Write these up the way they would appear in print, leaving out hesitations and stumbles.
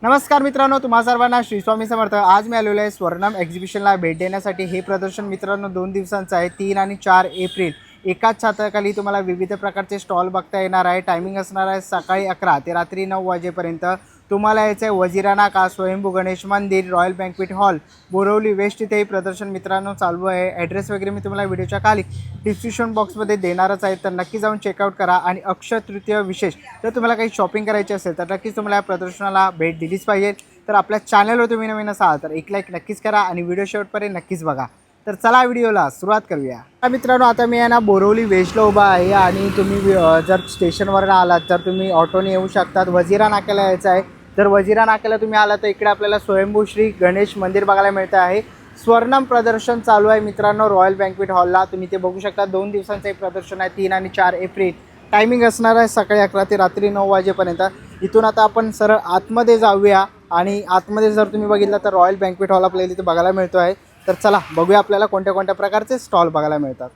नमस्कार मित्रांनो, तुम्हा सर्वांना श्री स्वामी समर्थ। आज मी आलेलो आहे स्वर्णम एक्झिबिशनला भेट देण्यासाठी। हे प्रदर्शन मित्रांनो 2 दिवसांचं आहे, 3 आणि 4 एप्रिल। एकाच छताखाली तुम्हाला विविध प्रकारचे स्टॉल बघता येणार आहे। टायमिंग असणार आहे सकाळी 11 ते रात्री 9 वाजेपर्यंत। तुम्हाला यायचं आहे वजिरा नाका, Swayambhu Ganesh Mandir, royal banquet hall, Borivali west इथे हे प्रदर्शन मित्रांनो चालू आहे। ॲड्रेस वगैरे मी तुम्हाला व्हिडिओच्या खाली डिस्क्रिप्शन बॉक्समध्ये देणारच आहे, तर नक्की जाऊन चेकआउट करा। आणि अक्षय तृतीय विशेष जर तुम्हाला काही शॉपिंग करायची असेल तर नक्कीच तुम्हाला या प्रदर्शनाला भेट दिलीच पाहिजे। तर आपल्या चॅनलवर तुम्ही नवीन असाल तर एक लाईक नक्कीच करा आणि व्हिडिओ शेवटपर्यंत नक्कीच बघा। तर चला व्हिडिओला सुरुवात करूया। मित्रांनो आता मी आहे ना बोरवली वेस्टला उभा आहे आणि तुम्ही जर स्टेशनवर आलात तर तुम्ही ऑटोने येऊ शकतात। वजिरा नाक्याला यायचं आहे, जर वजिरा नाक्याला तुम्ही आलात तर इकडे आपल्याला स्वयंभू श्री गणेश मंदिर बघायला मिळतं आहे। स्वर्णम प्रदर्शन चालू आहे मित्रांनो रॉयल बँक्वेट हॉलला, तुम्ही ते बघू शकता। 2 दिवसांचं हे प्रदर्शन आहे, 3 आणि 4 एप्रिल। टायमिंग असणार आहे सकाळी 11 ते रात्री 9 वाजेपर्यंत। इथून आता आपण सरळ आतमध्ये जाऊया आणि आतमध्ये जर तुम्ही बघितलं तर रॉयल बँक्वेट हॉल आपल्याला इथे बघायला मिळतो आहे। तर चला बघूया आपल्याला कोणत्या कोणत्या प्रकारचे स्टॉल बघायला मिळतात।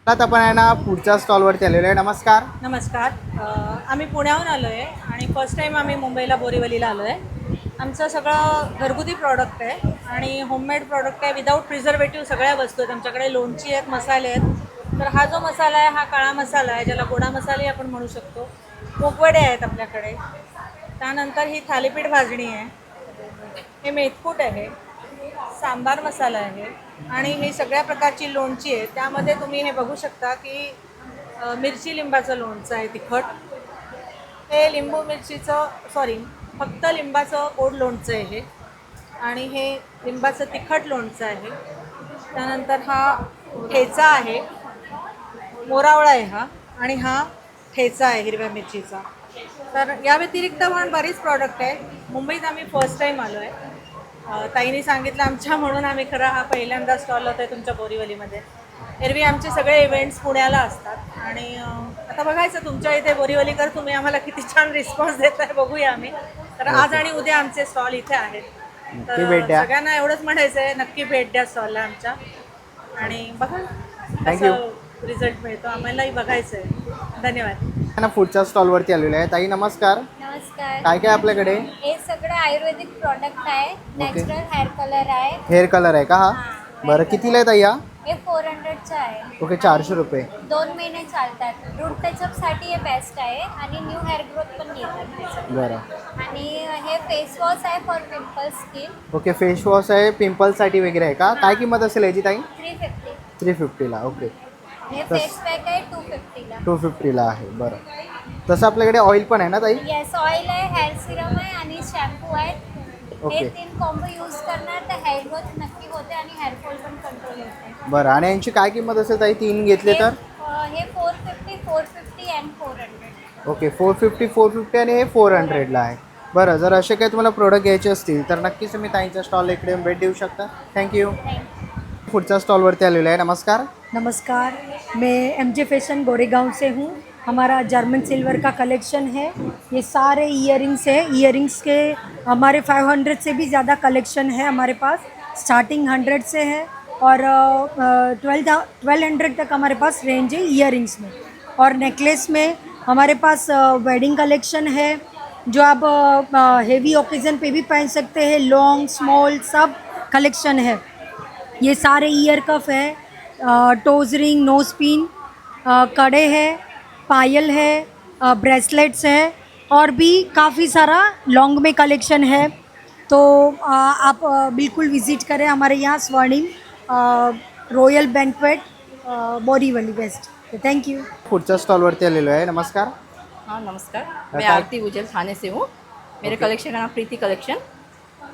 आता आपण आहे ना पुढच्या स्टॉलवरती आलेलो आहे। नमस्कार। नमस्कार। आम्ही पुण्याहून आलो आहे आणि फर्स्ट टाईम आम्ही मुंबईला बोरीवलीला आलो आहे। आमचं सगळं घरगुती प्रॉडक्ट आहे आणि होममेड प्रॉडक्ट आहे, विदाऊट प्रिझर्वेटिव्ह सगळ्या वस्तू आहेत आमच्याकडे। लोणची आहेत, मसाले आहेत। तर हा जो मसाला आहे हा काळा मसाला आहे, ज्याला गोडा मसाले आपण म्हणू शकतो। कोकवडे आहेत आपल्याकडे। त्यानंतर ही थालीपीठ भाजणी आहे, हे मेथकूट आहे, सांबार मसाला आहे आणि ही सगळ्या प्रकारची लोणची आहे। त्यामध्ये तुम्ही हे बघू शकता की मिरची लिंबाचं लोणचं आहे तिखट, हे लिंबू मिरचीचं फक्त लिंबाचं गोड लोणचं आहे हे, आणि हे लिंबाचं तिखट लोणचं आहे। त्यानंतर हा ठेचा आहे, मोरावळा आहे हा, आणि हा ठेचा आहे हिरव्या मिरचीचा। तर या व्यतिरिक्त पण बरीच प्रॉडक्ट आहे। मुंबईत आम्ही फर्स्ट टाईम आलो आहे। ताईंनी सांगितलं आमच्या म्हणून आम्ही खरं हा पहिल्यांदा स्टॉल लावतो आहे तुमच्या बोरीवलीमध्ये। एरवी आमचे सगळे इव्हेंट्स पुण्याला असतात आणि आता बघायचं तुमच्या इथे बोरीवलीकर तुम्ही आम्हाला किती छान रिस्पॉन्स देत आहे बघूया आम्ही। तर आज आणि उद्या आमचे स्टॉल इथे आहेत, तर सगळ्यांना एवढंच म्हणायचं आहे नक्की भेट द्या स्टॉलला आमच्या आणि बघा कसं रिझल्ट मिळतो, आम्हालाही बघायचं आहे। धन्यवाद। पुढच्या स्टॉलवरती आलेलो आहे। ताई नमस्कार। नमस्कार। काय काय आपल्याकडे? हे सगळं आयुर्वेदिक प्रोडक्ट आहे, नॅचरल हेअर कलर आहे। हेअर कलर आहे का हा? बरं कितीला आहे ताई हा? हे 400चं आहे। ओके 400 रुपये। 2 महिने चालतात। रूट टचअपसाठी हे बेस्ट आहे आणि न्यू हेअर ग्रोथ पण येतात। बरं। आणि हे फेस वॉश आहे for pimple skin. Okay face wash आहे पिंपलसाठी वगैरे आहे का? काय किंमत असेल याची ताई? 350। 350ला। ओके हे फेस पॅक आहे 250ला। 250ला आहे। बरं तसं आपल्याकडे ऑइल पण आहे ना ताई? येस, ऑइल आहे, हेअर सिरम आहे आणि शॅम्पू आहे। ओके। हे 3 कॉम्बो यूज करणार तर हेअर ग्रोथ नक्की होते आणि हेअर फॉल पण कंट्रोल होते। बरं आणि यांची काय किंमत असेल ताई 3 घेतले तर? हे 450, 450 अँड 400। ओके 450, 450 आणि हे 400ला आहे। बरं जर असे काही तुम्हाला प्रोडक्ट घ्यायचे असतील तर नक्कीच तुम्ही ताईंच्या स्टॉल इकडे भेट देऊ शकता। थँक्यू। पुढच्या स्टॉलवरती आलेलो आहे। नमस्कार। नमस्कार, मैं MJ फैशन गोरेगांव से हूँ। हमारा जर्मन सिल्वर का कलेक्शन है। ये सारे इयरिंग्स है। इयरिंग्स के हमारे 500 से भी ज़्यादा कलेक्शन है हमारे पास। स्टार्टिंग 100 से है और 1200 तक हमारे पास रेंज है इयरिंग्स में। और नेकलेस में हमारे पास वेडिंग कलेक्शन है जो आप हेवी ओकेज़न पे भी पहन सकते हैं। लॉन्ग स्मॉल सब कलेक्शन है। ये सारे ईयर कफ है, टोज रिंग, नोज पिन, कड़े है, पायल है, ब्रेसलेट्स है और भी काफ़ी सारा लॉन्ग में कलेक्शन है। तो आप बिल्कुल विज़िट करें हमारे यहाँ Swarnim royal banquet Borivali west. Thank you. पुढच्या स्टॉलवरती आलेलो आहे। नमस्कार। हाँ नमस्कार, मैं आरती उज्जैन थाने से हूँ। मेरे कलेक्शन का नाम प्रीति कलेक्शन,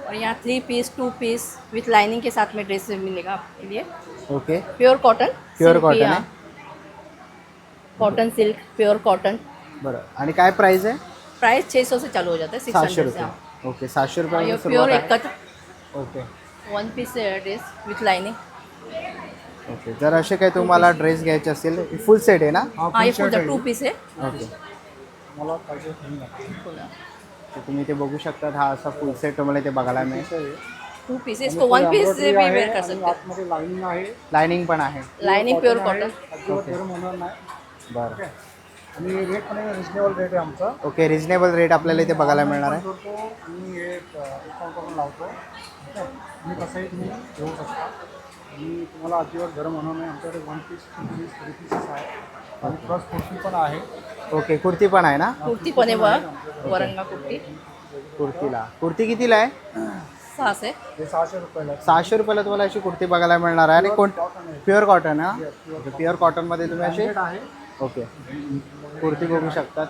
और यहाँ 3 पीस 2 पीस विथ लाइनिंग के साथ में ड्रेस मिलेगा आपके लिए। Okay pure cotton. Pure cotton आहे। Cotton silk pure cotton. बरं आणि काय प्राइस आहे? प्राइस 600 से चालू हो जाता है, 700 600 से। रुपये। ओके 700 ये रुपये प्योर एकत्र okay 1 piece dress with lining. Okay जर असे काही तुम्हाला ड्रेस घ्यायचे असेल फुल सेट आहे ना? हाँ ये फुल 2 पीस है। ओके तर तुम्ही ते बघू शकता। हा असा फुल सेट तुम्हाला इथे बघायला मिळेल। 2 पीस है, इसको 1 पीस से भी वेयर कर सकते हैं। लाइनिंग पण आहे। Lining pure cotton. ओके बरं आणि रेट पण रिजनेबल रेट आहे आमचा. ओके, रिजनेबल रेट आपल्याला इथे बघायला मिळणार आहे. करतो आणि हे डिस्काउंट करून लावतो. ठीक आहे, तुम्ही कसंही तुम्ही घेऊ शकता आणि तुम्हाला अजिबात गरम होणार नाही. आमच्याकडे 1 पीस 2 पीस 3 पीसेस आहे आणि प्लस कुर्ती पण आहे. ओके, कुर्ती पण आहे ना? कुर्ती पण आहे बघ, वरंगा कुर्ती कुर्ती कितीला आहे? 600. हे 600 रुपयाला आहे. 600 रुपयाला तुम्हाला अशी कुर्ती बघायला मिळणार आहे. आणि प्युअर कॉटन हा? प्युअर कॉटनमध्ये तुम्ही अशी आहे. ओके कुर्ती बघू शकतात.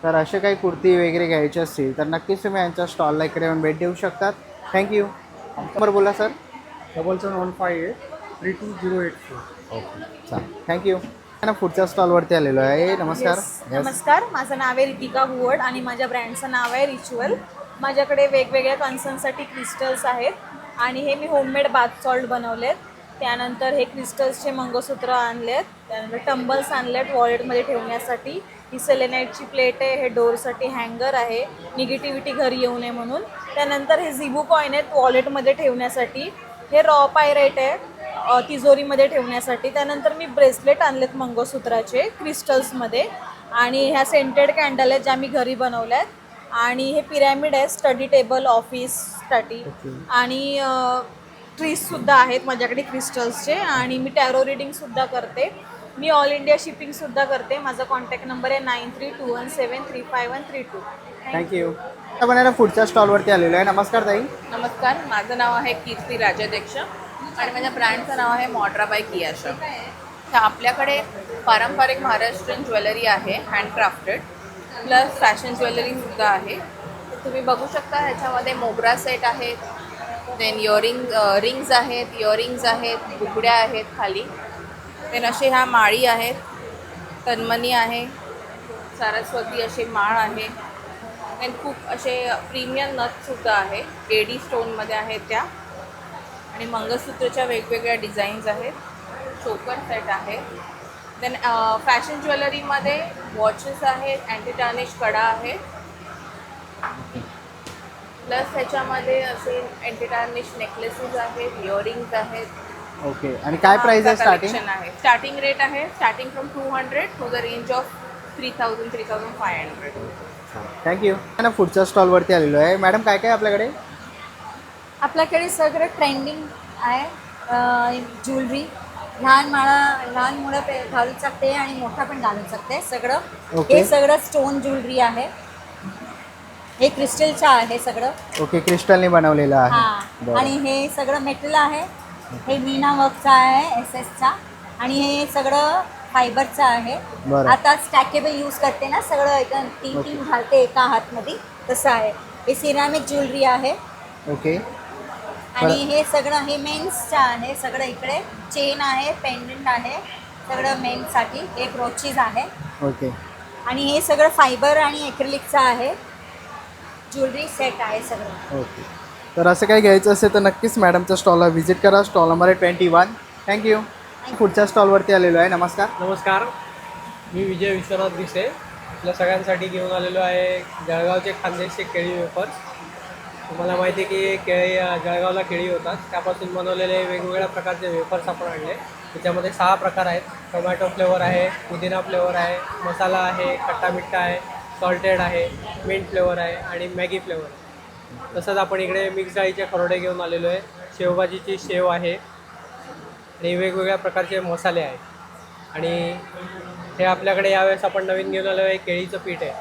तर असे काही कुर्ती वगैरे घ्यायची असतील तर नक्कीच तुम्ही यांच्या स्टॉलला इकडे येऊन भेट देऊ शकतात. थँक्यू. नंबर बोला सर. 7715832084. ओके चालेल, थँक्यू. ना पुढच्या स्टॉलवरती आलेलो आहे. नमस्कार. नमस्कार, माझं नाव आहे रितिका हुवड आणि माझ्या ब्रँडचं नाव आहे रिच्युअल. माझ्याकडे वेगवेगळ्या कन्सर्नसाठी क्रिस्टल्स आहेत आणि हे मी होममेड बाथ सॉल्ट बनवलेत. त्यानंतर हे क्रिस्टल्सचे मंगळसूत्र आणलेत. त्यानंतर टंबल्स आणलेत वॉलेटमध्ये ठेवण्यासाठी. ही सेलेनाईटची प्लेट आहे. हे डोरसाठी हँगर आहे, निगेटिव्हिटी घरी येऊ नये म्हणून. त्यानंतर हे झिबू कॉईन आहेत वॉलेटमध्ये ठेवण्यासाठी. हे रॉ पायरेट आहे तिजोरीमध्ये ठेवण्यासाठी. त्यानंतर मी ब्रेसलेट आणलेत मंगळसूत्राचे क्रिस्टल्समध्ये. आणि ह्या सेंटेड कॅन्डल आहेत ज्या मी घरी बनवल्या आहेत. आणि हे पिरॅमिड आहे स्टडी टेबल ऑफिससाठी. आणि ट्रीजसुद्धा आहेत माझ्याकडे क्रिस्टल्सचे. आणि मी टॅरो रिडिंगसुद्धा करते. मी ऑल इंडिया शिपिंगसुद्धा करते. माझा कॉन्टॅक्ट नंबर आहे 9321735132. थँक्यू. आपण याला पुढच्या स्टॉलवरती आलेलो आहे. नमस्कार ताई. नमस्कार, माझं नाव आहे कीर्ती राजाध्यक्ष आणि माझ्या ब्रँडचं नाव आहे मॉड्रा बाय कियाशा. तर आपल्याकडे पारंपरिक महाराष्ट्रीयन ज्वेलरी आहे हँडक्राफ्टेड, प्लस फॅशन ज्वेलरीसुद्धा आहे. तुम्ही बघू शकता ह्याच्यामध्ये मोगरा सेट आहेत, देन रिंग्स आहेत, इयरिंग्स आहेत, बुगड्या आहेत खाली, देन असे ह्या माळी आहेत, तन्मणी आहे, सारस्वती असे माळ आहे, देन खूप असे प्रीमियम नथसुद्धा आहे, एडी स्टोनमध्ये आहेत त्या. आणि मंगळसूत्रच्या वेगवेगळ्या डिझाईन्स आहेत, चोकर सेट आहे. देन फॅशन ज्वेलरीमध्ये वॉचेस आहेत, अँटी टार्निश कडा आहे, प्लस त्याच्यामध्ये असे अँटी टार्निश नेकलेसेस आहेत, इयरिंग्स आहेत. ओके, आणि काय प्राइस आहे स्टार्टिंग? आहे स्टार्टिंग रेट आहे starting from 200 to the range of 3000-3500. Thank you. ना पुढच्या स्टॉलवरती आलेलो आहे. मॅडम काय काय आपल्याकडे? आपल्याकडे सगळं ट्रेंडिंग आहे. ज्वेलरी लहान मुलं घालू शकते आणि मोठा पण घालू शकते सगळं. Okay. हे सगळं स्टोन ज्वेलरी आहे. हे क्रिस्टलचं आहे सगळं. ओके, क्रिस्टलने बनवलेलं आहे. हां, आणि हे सगळं मेटल आहे. हे मीना वर्कचा आहे SS चा. आणि हे सगळं फायबरचं आहे. बरं. आता स्टॅकेबल यूज करते ना सगळं, एकदम तीन घालते एका हातमध्ये तसं आहे. हे सिरामिक ज्वेलरी आहे. ओके. आणि हे सगळं हे मेन्सचं आहे. सगळं इकडे चेन आहे, पेंडंट आहे, सगळं मेन्ससाठी. हे ब्रोचीज आहे. ओके. आणि हे सगळं फायबर आणि एक्रिलिकचं आहे. ज्वेलरी सेट आहे सगळं. ओके, तर असं काही घ्यायचं असेल तर नक्कीच मॅडमच्या स्टॉलला व्हिजिट करा. स्टॉल नंबर आहे 21. थँक्यू. पुढच्या स्टॉलवरती आलेलो आहे. नमस्कार. नमस्कार, मी विजय विश्वनाथ दिसे आपल्या सगळ्यांसाठी घेऊन आलेलो आहे जळगावचे खानदेशचे केळी वेफर्स. तुम्हाला माहिती आहे की जळगावला केळी होतात, त्यापासून बनवलेले वेगवेगळ्या प्रकारचे वेफर्स आपण आणले. त्याच्यामध्ये 6 प्रकार आहेत. टोमॅटो फ्लेवर आहे, पुदिना फ्लेवर आहे, मसाला आहे, खट्टा मिठ्ठा आहे, सॉल्टेड आहे, मिंट फ्लेवर आहे आणि मॅगी फ्लेवर आहे. तसंच आपण इकडे मिक्स डाळीचे खरोडे घेऊन आलेलो आहे. शेवभाजीची शेव आहे आणि वेगवेगळ्या प्रकारचे मसाले आहेत. आणि हे आपल्याकडे यावेळेस आपण नवीन घेऊन आलो आहे केळीचं पीठ आहे.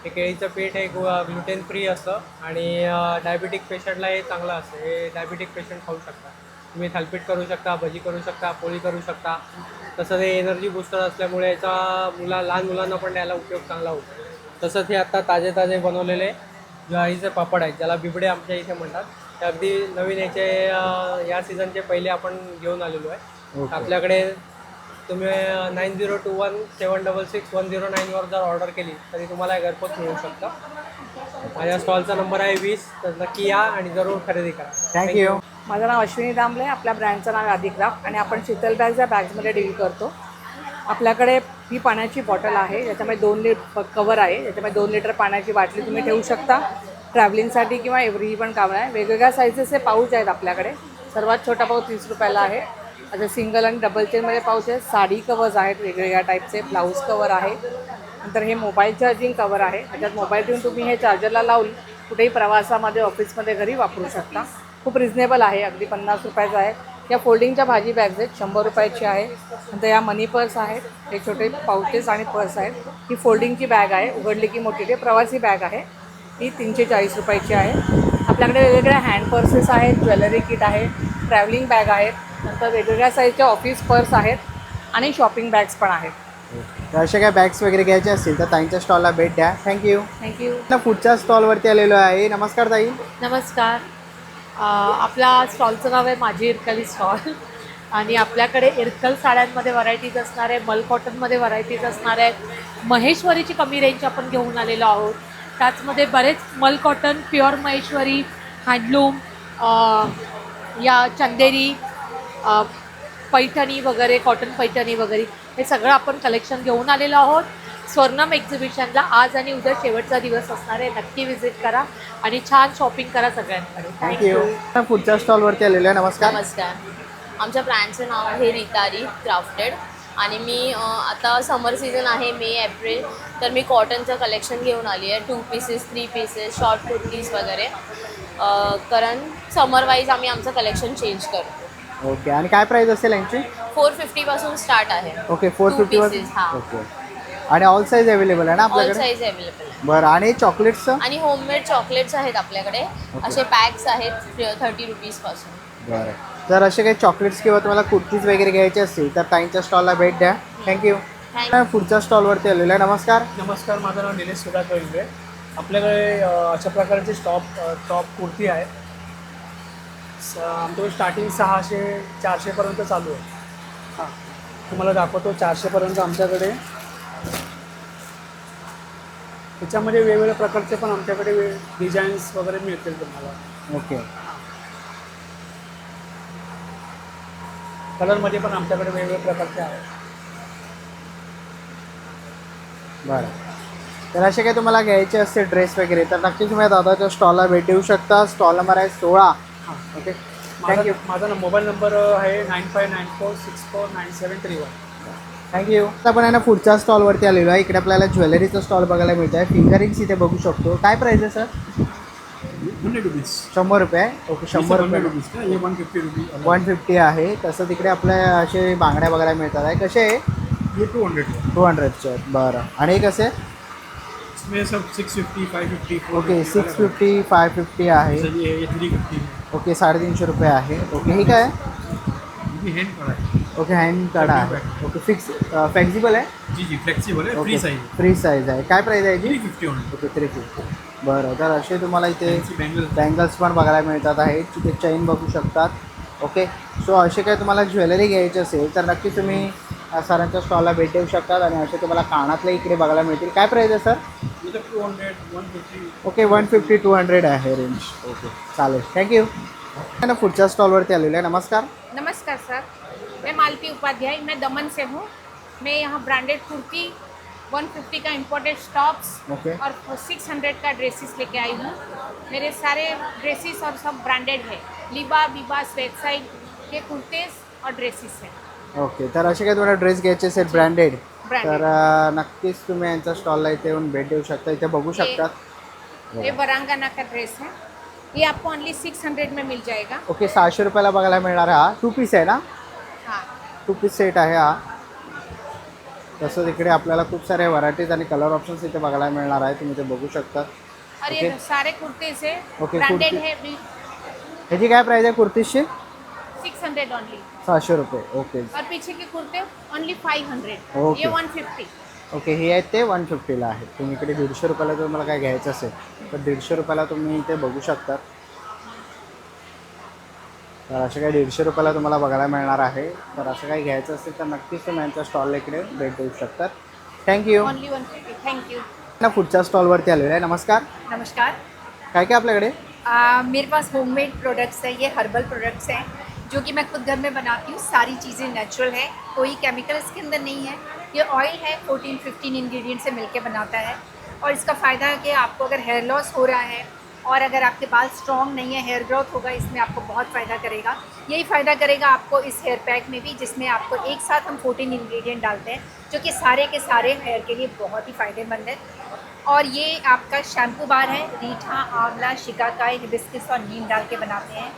हे केळीचं पीठ हे ग्लुटेन फ्री असतं आणि डायबिटिक पेशंटला हे चांगलं असतं. हे डायबिटिक पेशंट खाऊ शकता. तुम्ही थालीपीठ करू शकता, भजी करू शकता, पोळी करू शकता. तसंच हे एनर्जी बूस्टर असल्यामुळे याचा लहान मुलांना पण द्यायला उपयोग चांगला होतो. तसंच हे आत्ता ताजे बनवलेले ज्वारीचे पापड आहेत, ज्याला बिबडे आमच्या इथे म्हणतात. ते अगदी नवीन याचे या सीझनचे पहिले आपण घेऊन आलेलो आहे. आपल्याकडे तुम्ही 9021766109 जर ऑर्डर केली तरी तुम्हाला घरपोच मिळू शकतं. माझ्या स्टॉलचा नंबर आहे 20. तर नक्की या आणि जरूर खरेदी करा. थँक्यू. माझं नाव अश्विनी दामले. आपल्या ब्रँडचं नाव आदिक्राफ्ट आणि आपण शीतल बॅग्स या बॅग्समध्ये डील करतो. आपल्याकडे ही पाण्याची बॉटल आहे, ज्याच्यामध्ये 2 लिटर कवर आहे, ज्याच्यामध्ये 2 लिटर पाण्याची बाटली तुम्ही ठेवू शकता ट्रॅव्हलिंगसाठी किंवा एव्हरी पण काम आहे. वेगवेगळ्या साईजेसचे पाऊच आहेत आपल्याकडे. सर्वात छोटा पाऊच 30 रुपयाला आहे. असे सिंगल आणि डबल चेनमध्ये पाऊच आहेत. साडी कवर्स आहेत वेगवेगळ्या टाईपचे, ब्लाऊज कवर आहे. नंतर हे मोबाईल चार्जिंग कवर आहे. त्याच्यात मोबाईल ठेवून तुम्ही हे चार्जरला लावून कुठेही प्रवासामध्ये, ऑफिसमध्ये, घरी वापरू शकता. खूप रिजनेबल आहे, अगदी 50 रुपयाचं आहे. या फोल्डिंगच्या भाजी बॅग्स आहेत, 100 रुपयाची आहे. नंतर या मनी पर्स आहेत, हे छोटे पाउचेस आणि पर्स आहेत. ही फोल्डिंगची बॅग आहे, उघडली की मोठी ते प्रवासी बॅग आहे, ही 340 रुपयाची आहे. आपल्याकडे वेगवेगळ्या हँड पर्सेस आहेत, ज्वेलरी किट आहे, ट्रॅव्हलिंग बॅग आहेत. नंतर वेगवेगळ्या साईजच्या ऑफिस पर्स आहेत आणि शॉपिंग बॅग्स पण आहेत. तर अशा काय बॅग्स वगैरे घ्यायचे असतील तर ताईंच्या स्टॉलला भेट द्या. थँक्यू. थँक्यू. पुढच्या स्टॉलवरती आलेलो आहे. नमस्कार ताई. नमस्कार. आपल्या स्टॉलचं नाव आहे माझी इरकली स्टॉल आणि आपल्याकडे इरकल साड्यांमध्ये व्हरायटीज असणार आहे, मल कॉटनमध्ये व्हरायटीज असणार आहेत. महेश्वरीची कमी रेंज आपण घेऊन आलेलो आहोत. त्याचमध्ये बरेच मल कॉटन, प्युअर महेश्वरी, हँडलूम, या चंदेरी, पैठणी वगैरे, कॉटन पैठणी वगैरे हे सगळं आपण कलेक्शन घेऊन आलेलो आहोत. स्वर्णम एक्झिबिशनला आज आणि उद्या शेवटचा दिवस असणार आहे. नक्की व्हिजिट करा आणि छान शॉपिंग करा सगळ्यांकडे. थँक्यू. पुढच्या स्टॉलवरती आलेलो आहे. नमस्कार. नमस्कार. आमच्या ब्रँडचं नाव आहे रितारी क्राफ्टेड आणि मी आता समर सीझन आहे, मे एप्रिल, तर मी कॉटनचं कलेक्शन घेऊन आली आहे. 2 पीसेस, 3 पीसेस, शॉर्ट कुर्तीज वगैरे, कारण समर वाईज आम्ही आमचं कलेक्शन चेंज करतो. ओके. आणि काय प्राईस असेल यांची? 450 पासून स्टार्ट आहे. ओके. 450 वर. हां. ओके. आणि ऑल साईज अवेलेबल आहे ना ऑल आपल्याकडे? साईज अवेलेबल आहे. बरं. आणि चॉकलेट्सचं? आणि होममेड चॉकलेट्स आहेत आपल्याकडे. असे पॅक्स आहेत 30 रुपीजपासून. बरं. तर असे काही चॉकलेट्स किंवा तुम्हाला कुर्तीज वगैरे घ्यायचे असतील तर ताईंच्या स्टॉलला भेट द्या. थँक्यू. पुढच्या स्टॉलवरती आलेलो आहे. नमस्कार. नमस्कार, माझं नाव निलेश सुधाकर इंगळे. आपल्याकडे अशा प्रकारचे टॉप कुर्ती आहे. आमच्याकडे स्टार्टिंग 600-400पर्यंत चालू आहे. हां, तुम्हाला दाखवतो. 400पर्यंत आमच्याकडे. त्याच्यामध्ये वेगवेगळ्या प्रकारचे पण आमच्याकडे डिझाईन्स वगैरे मिळतील तुम्हाला. ओके. कलरमध्ये पण आमच्याकडे वेगवेगळ्या प्रकारचे आहेत. बरं. तर असे काही तुम्हाला घ्यायचे असते ड्रेस वगैरे तर नक्की तुम्ही दादाच्या स्टॉलला भेट देऊ शकता. स्टॉल नंबर आहे 16. हां, ओके. थँक्यू. माझा मोबाईल नंबर आहे 9594649731. थँक्यू. आता आपण आहे ना पुढच्या स्टॉलवरती आलेलो आहे. इकडे आपल्याला ज्वेलरीचा स्टॉल बघायला मिळत आहे. फिंगरिंग्स इथे बघू शकतो. काय प्राईस आहे सर? 100 रुपीज. 100 रुपये. ओके. 100 रुपये. 150 रुपीज. 150 आहे. तसं तिकडे आपल्या असे बांगड्या बघायला मिळतात आहे. कसे आहे? ये 200. 200चे. बरं. आणि हे कसे? इसमें सब 650, 550. ओके. 650, 550 आहे. ये 350. ओके. 350 रुपये आहे. ओके. हे काय? ये हैंड कड़ा है. ओके. हँड काढा आहे. ओके. फ्लेक्झिबल आहे? जी फ्लेक्सिबल है, फ्री साइज. फ्री साईज आहे. काय प्राईस आहे याची? 350 ओनली. ओके. 350. बरं. तर असे तुम्हाला इथे बँगल. बँगल्स पण बघायला मिळतात आहेत. तिथे चेन बघू शकतात. ओके. सो असे काही तुम्हाला ज्वेलरी घ्यायची असेल तर नक्की तुम्ही सरांच्या स्टॉलला भेट देऊ शकतात. आणि असे तुम्हाला कानातले इकडे बघायला मिळतील. काय प्राईस आहे सर? 200, 150. ओके. 150, 200 आहे रेंज. ओके. चालेल. थँक्यू. ना पुढच्या स्टॉलवरती आलेलो आहे. नमस्कार. नमस्कार सर, मैं मालती उपाध्याय, मैं दमन से हूँ. मैं यहाँ ब्रांडेड कुर्ती 150 का इम्पोर्टेड टॉप्स ओके. और 600 का ड्रेसेस लेके आई हूँ. मेरे सारे ड्रेसेस और सब ब्रांडेड है. लिबा, बिबा, स्वेट साइड ये कुर्तेस और ड्रेसेस है. ओके. तर असे काही तुम्हाला ड्रेस घ्यायचे असेल ब्रँडेड ब्रांडेड. तर नक्कीच तुम्ही यांच्या स्टॉलला इथे येऊन भेट देऊ शकता. इथे बघू शकतात. ये बरांगाना का ड्रेस है. ये आपको ओनली 600 में मिल जाएगा. ओके. 600 रुपयाला बघायला मिळणार आहे. हा 2 पीस आहे ना? हाँ, 2 पीस सेट आहे हा. तसंच इकडे आपल्याला खूप सारे व्हरायटीज आणि कलर ऑप्शन्स इथे बघायला मिळणार आहे. तुम्ही ते बघू शकता. और ये ओके. सारे कुर्ते से ओके, ब्रांडेड कुर्ती. है. ह्याची काय प्राईस आहे कुर्तीची? 600 ओनली. 600 रुपये. ओके. और पीछे के कुर्ते ओनली 500. ओके. ये 150. ओके. हे आहेत ते 150ला आहे. तुम्ही इकडे 150 रुपयाला जर मला काय घ्यायचं असेल तर 150 रुपयाला तुम्ही इथे बघू शकता. तर असे काही 150 रुपयाला तुम्हाला बघायला मिळणार आहे. तर असं काही घ्यायचं असेल तर नक्कीच तुम्ही यांच्या स्टॉलला इकडे भेट देऊ शकतात. थँक्यू. ओनली 150. Thank you. ना पुढच्या स्टॉलवरती आलेलो आहे. नमस्कार. नमस्कार. काय काय आपल्याकडे? मेरे पास होममेड प्रोडक्ट्स हैं. ये हर्बल प्रोडक्ट्स हैं जो कि मैं खुद घर में बनाती हूँ. सारी चीज़ें नेचुरल है, कोई केमिकल इसके अंदर नहीं है. ये ऑयल है 14-15 इंग्रेडिएंट से मिलके बनाता है. और इसका फ़ायदा है कि आपको अगर हेयर लॉस हो रहा है और अगर आपके बाल स्ट्रॉन्ग नहीं है, हेयर ग्रोथ होगा, इसमें आपको बहुत फ़ायदा करेगा। यही फ़ायदा करेगा आपको इस हेयर पैक में भी, जिसमें आपको एक साथ हम 14 इंग्रेडिएंट डालते हैं, जो कि सारे के सारे हेयर के लिए बहुत ही फ़ायदेमंद है। और ये आपका शैम्पू बार है, रीठा, आंवला, शिकाकाई, हिबिस्किस और नीम डाल के बनाते हैं।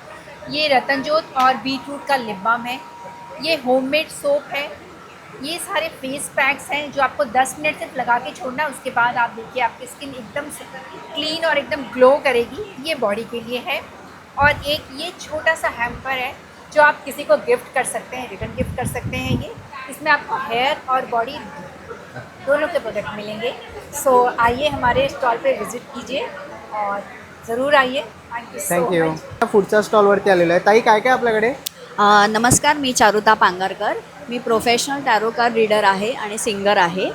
ये रतनजोत और बीटरूट का लिप बाम है। ये होममेड सोप है। ये सारे फेस पैक्स हैं जो आपको 10 मिनट सिर्फ लगा के छोड़ना, उसके बाद आप देखिए आपकी स्किन एकदम से क्लीन और एकदम ग्लो करेगी। ये बॉडी के लिए है। और एक ये छोटा सा हैम्पर है जो आप किसी को गिफ्ट कर सकते हैं, रिटर्न गिफ्ट कर सकते हैं। ये इसमें आपको हेयर और बॉडी दोनों के प्रोडक्ट मिलेंगे। सो आइए हमारे स्टॉल पे विजिट कीजिए और ज़रूर आइए। थँक्यू। पुढच्या स्टॉलवरती आलेलो आहे ताई, काय काय आपल्याकडे? नमस्कार, मी चारुता पांगारकर. मी प्रोफेशनल टॅरो कार्ड रीडर आहे आणि सिंगर आहे.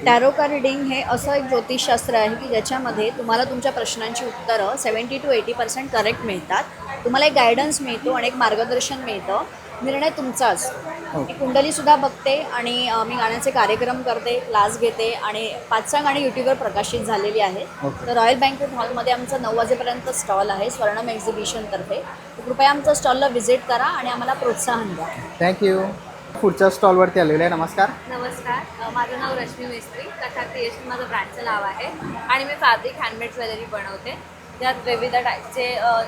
टॅरो कार्ड रीडिंग हे असं एक ज्योतिषशास्त्र आहे की ज्याच्यामध्ये तुम्हाला तुमच्या प्रश्नांची उत्तरं 70 to 80% करेक्ट मिळतात. तुम्हाला एक गायडन्स मिळतो आणि एक मार्गदर्शन मिळतं. निर्णय तुमचाच. मी कुंडलीसुद्धा बघते आणि मी गाण्याचे कार्यक्रम करते, क्लास घेते आणि 5-6 गाणी यूट्यूबवर प्रकाशित झालेली आहेत. तर रॉयल बँकेट हॉलमध्ये आमचं 9 वाजेपर्यंत स्टॉल आहे स्वर्णम एक्झिबिशनतर्फे. तर कृपया आमच्या स्टॉलला व्हिजिट करा आणि आम्हाला प्रोत्साहन द्या. थँक्यू. पुढच्या स्टॉलवरती आलेलो आहे. नमस्कार. नमस्कार, माझं नाव रश्मी मिस्त्री. कथा क्रिएशन माझं ब्रँडचं नाव आहे आणि मी फॅब्रिक हँडमेड ज्वेलरी बनवते. त्यात विविध टाईपचे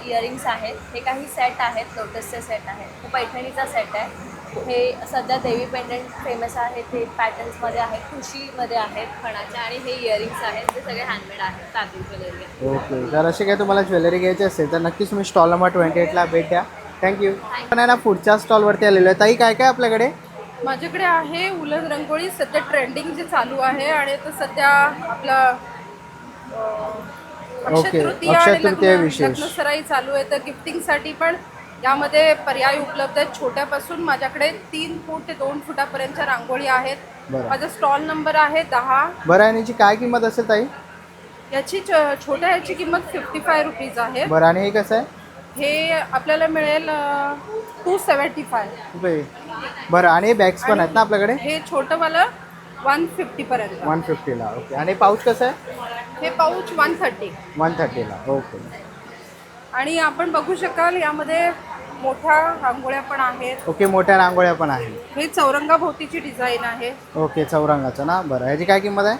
इयरिंग्स आहेत. हे काही सेट आहेत, लोटसचे सेट आहेत. पैठणीचा सेट आहे. हे सध्या देवी पेंडंट फेमस आहेत. हे पॅटर्न्समध्ये आहेत, खुशीमध्ये आहेत खणाचे, आणि हे इयरिंग्स आहेत ते सगळे हँडमेड आहेत, फॅब्रिक ज्वेलरी आहे. ओके. जर अशी काही तुम्हाला ज्वेलरी घ्यायची असेल तर नक्कीच तुम्ही स्टॉल नंबर 28ला भेट द्या. थँक्यू. पण आहे ना पुढच्या स्टॉलवरती आलेलो आहे. ताई, काय काय आपल्याकडे? माझ्याकडे आहे उलन रंगोळी, सध्या ट्रेंडिंग जे चालू आहे आणि तर सध्या आपला अक्षय तृतीया आणि लग्नसराई चालू आहे. तर गिफ्टिंगसाठी पण यामध्ये पर्याय उपलब्ध आहेत. छोट्यापासून माझ्याकडे 3 फूट ते 2 फुटापर्यंतच्या रांगोळी आहेत. माझा स्टॉल नंबर आहे 10. बरं, आणि याची काय किंमत असेल ताई? याची छोट्या ह्याची किंमत 55 रुपीज आहे. बरं, आणि हे कसं आहे? हे आपल्याला मिळेल 275 रुपये. बरं, आणि हे बॅग्स पण आहेत ना आपल्याकडे? हे छोटंवालं 150 पर्यंत. 150ला. ओके. आणि पाऊच कसं आहे? हे पाऊच 130. 130ला. ओके. आणि आपण बघू शकाल यामध्ये मोठ्या रांगोळ्या पण आहेत. ओके, मोठ्या रांगोळ्या पण आहेत. हे चौरंगाभोवतीची डिझाईन आहे. ओके, चौरंगाचं ना. बरं, ह्याची काय किंमत आहे?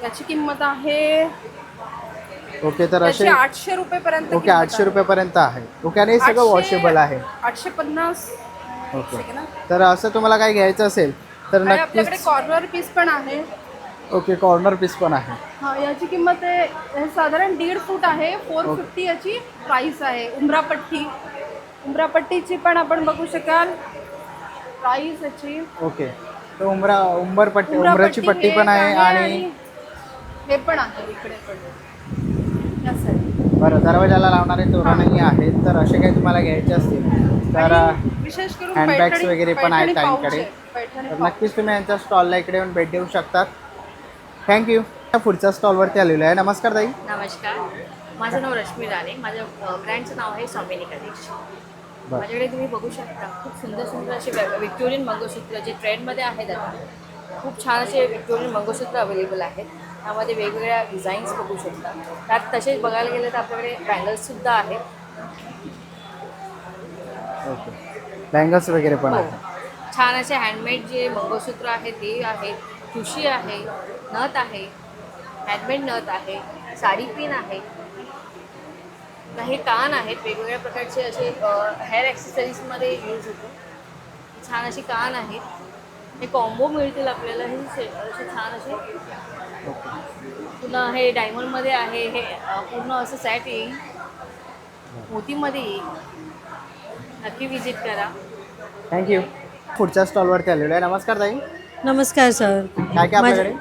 याची किंमत आहे ओके, तर असे 800 रुपयेपर्यंत. ओके, 800 रुपयेपर्यंत आहे. ओके, आणि हे सगळं वॉशेबल आहे. 850. ओके. तर असं तुम्हाला काही घ्यायचं असेल तर आपल्याकडे नक्कीच. कॉर्नर पीस पण आहे. ओके, कॉर्नर पीस पण आहे. हा, याची किंमत आहे हे साधारण 1.5 फूट आहे. 450 याची प्राइस आहे. उंबरापट्टीची पण आपण बघू शकाल प्राइस याची. ओके, तर उंबराची पट्टी पण आहे आणि हे पण आहे इकडे पण. बरं, दरवाजाला लावणारे तोरणही आहेत. तर असे काही तुम्हाला घ्यायचे असतील तर विशेष करून हँडबॅग्स वगैरे पण आहेत ताईंकडे. पैठणी तर नक्कीच तुम्ही यांच्या स्टॉलला इकडे येऊन भेट देऊ शकतात. थँक्यू. पुढच्या स्टॉलवरती आलेलो आहे. नमस्कार ताई. नमस्कार, माझं नाव रश्मी राणे. माझ्या ब्रँडचं नाव आहे स्वामिनी कलेक्शन. बरं. माझ्याकडे तुम्ही बघू शकता खूप सुंदर सुंदर असे व्हिक्टोरियन मंगळसूत्र जे ट्रेंडमध्ये आहेत आता. खूप छान असे व्हिक्टोरियन मंगळसूत्र अवेलेबल आहेत. त्यामध्ये वेगवेगळ्या डिझाईन्स बघू शकता. त्यात तसेच बघायला गेलं तर आपल्याकडे बँगल्ससुद्धा आहेत. ओके, बँगल्स वगैरे पण आहे. छान असे हँडमेड जे मंगळसूत्र आहेत ते आहेत. ठुशी आहे, नथ आहे, हँडमेड नथ आहे, साडी पिन आहे, काही कान आहेत. वेगवेगळ्या प्रकारचे असे हेअर ॲक्सेसरीजमध्ये यूज होतो. छान अशी कान आहेत. हे कॉम्बो मिळतील आपल्याला. हे असे छान असे. पुन्हा हे डायमंडमध्ये आहे. हे पूर्ण असं सेट येईल, मोतीमध्ये येईल. नक्की विजिट करा. थँक्यू. पुढच्या स्टॉलवरती आलेलो आहे. नमस्कार ताई. नमस्कार सर. काय काय आपल्याकडे?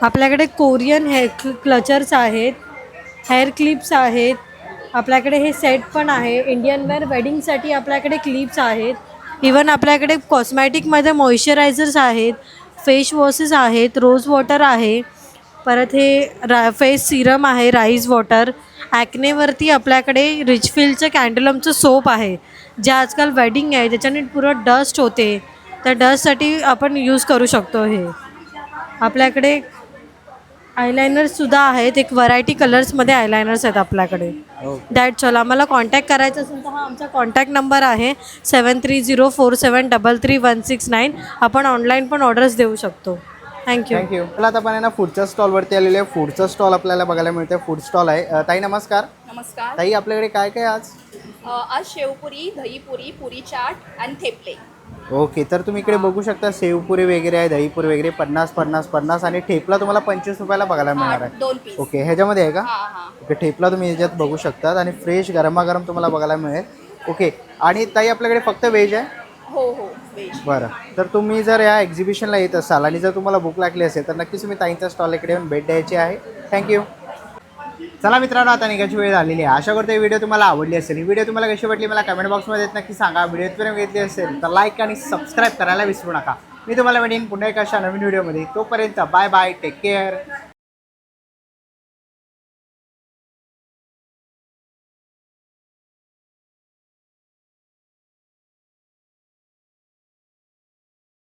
आपल्याकडे कोरियन हेअर क्लचर्स आहेत, हेअर क्लिप्स आहेत. आपल्याकडे हे सेट पण आहे. इंडियन वेअर वेडिंगसाठी आपल्याकडे क्लिप्स आहेत. इवन आपल्याकडे कॉस्मॅटिकमध्ये मॉइश्चरायझर्स आहेत, फेस वॉशेस आहेत, रोज वॉटर आहे. परत हे फेस सिरम आहे, राईस वॉटर. ॲक्नेवरती आपल्याकडे रिचफिल्डचं कॅन्डलमचं सोप आहे, जे आजकाल वेडिंग आहे त्याच्याने पुरं डस्ट होते. त्या डस्टसाठी आपण यूज करू शकतो. हे आपल्याकडे आयलायनर्ससुद्धा आहेत. एक व्हरायटी कलर्समध्ये आयलायनर्स आहेत आपल्याकडे. That's all. आम्हाला कॉन्टॅक्ट करायचं असेल तर हा आमचा कॉन्टॅक्ट नंबर आहे 7304733169. आपण ऑनलाईन पण ऑर्डर्स देऊ शकतो. थँक्यू. मला आता आपण ना पुढच्या स्टॉलवरती आलेले आहे. फूडचा स्टॉल आपल्याला बघायला मिळतं. फूड स्टॉल आहे. ताई नमस्कार. नमस्कार. ताई आपल्याकडे काय काय आज? आज शेवपुरी, दहीपुरी, पुरी चाट आणि थेपले. ओके, तर तुम्ही इकडे बघू शकता शेवपुरी वगैरे आहे, दहीपुरी वगैरे 50 आणि ठेपला तुम्हाला 25 रुपयाला बघायला मिळणार आहे. 2 पीस. ओके, ह्याच्यामध्ये आहे का? हां. ओके, ठेपला तुम्ही ह्याच्यात बघू शकता आणि फ्रेश गरमागरम तुम्हाला बघायला मिळेल. ओके, आणि ताई आपल्याकडे फक्त व्हेज आहे? हो व्हेज. बरं, तर तुम्ही जर या एक्झिबिशनला येत असाल आणि जर तुम्हाला भूक लागली असेल तर नक्कीच तुम्ही ताईंच्या स्टॉल इकडे येऊन भेट द्यायची आहे. थँक्यू. चला मित्रांनो, आता निघायची वेळ झालेली आहे. आशा करतो ही व्हिडिओ तुम्हाला आवडली असेल. ही व्हिडिओ तुम्हाला कशी वाटली मला कमेंट बॉक्समध्ये नक्की सांगा. व्हिडिओ इथपर्यंत घेतली असेल तर लाईक आणि सबस्क्राईब करायला विसरू नका. मी तुम्हाला भेटेन पुन्हा एका अशा नवीन व्हिडिओमध्ये. तोपर्यंत बाय बाय, टेक केअर.